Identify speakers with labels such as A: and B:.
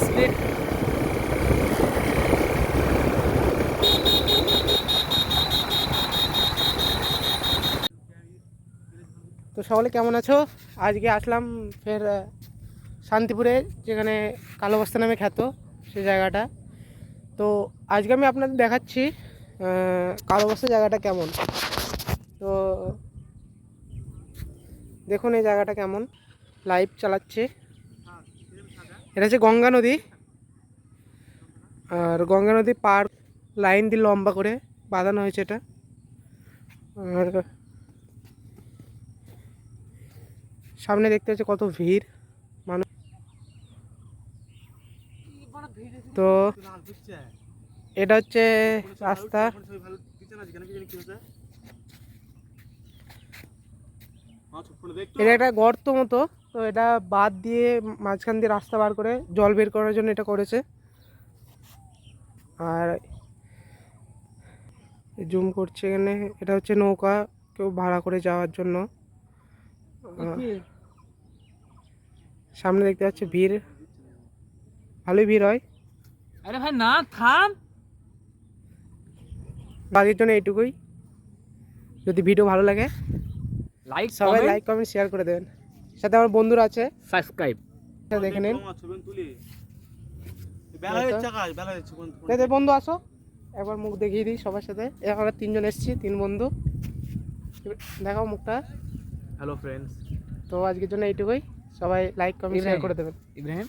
A: Split. তো সকলে কেমন আছো? আজকে আসলাম ফের শান্তিপুরে, যেখানে কালোবস্তা নামে খ্যাত সেই জায়গাটা। তো আজকে আমি আপনাদের দেখাচ্ছি কালোবস্তা জায়গাটা কেমন। তো দেখুন এই জায়গাটা কেমন, লাইভ চালাচ্ছে। এটা হচ্ছে গঙ্গা নদী, আর গঙ্গা নদী পার লাইন দিয়ে লম্বা করে বাঁধানো হয়েছে এটা। আর সামনে দেখতে হচ্ছে কত ভিড় মানুষ। তো এটা হচ্ছে রাস্তা। এটা একটা গর্ত মতো, তো এটা বাদ দিয়ে মাঝখান দিয়ে রাস্তা বার করে জল বের করার জন্য এটা করেছে। আর জুম করছে এখানে, এটা হচ্ছে নৌকা কেউ ভাড়া করে যাওয়ার জন্য। সামনে দেখতে পাচ্ছি ভিড়, ভালোই ভিড় হয়।
B: আরে ভাই না থাম।
A: বাকির জন্য এইটুকুই। যদি ভিডিও ভালো লাগে
B: লাইক
A: সবাই লাইক কমেন্ট শেয়ার করে দেবেন। সাথে আমার বন্ধুরা আছে,
B: সাবস্ক্রাইব
A: দেখে নিন। বন্ধু আসো, একবার মুখ দেখিয়ে দিই সবার সাথে। আমরা তিনজন এসেছি, তিন বন্ধু। দেখাও মুখটা।
B: Hello friends.
A: তো আজকের জন্য এইটুকুই, সবাই লাইক কমেন্ট শেয়ার করে দেবেন।
B: ইব্রাহিম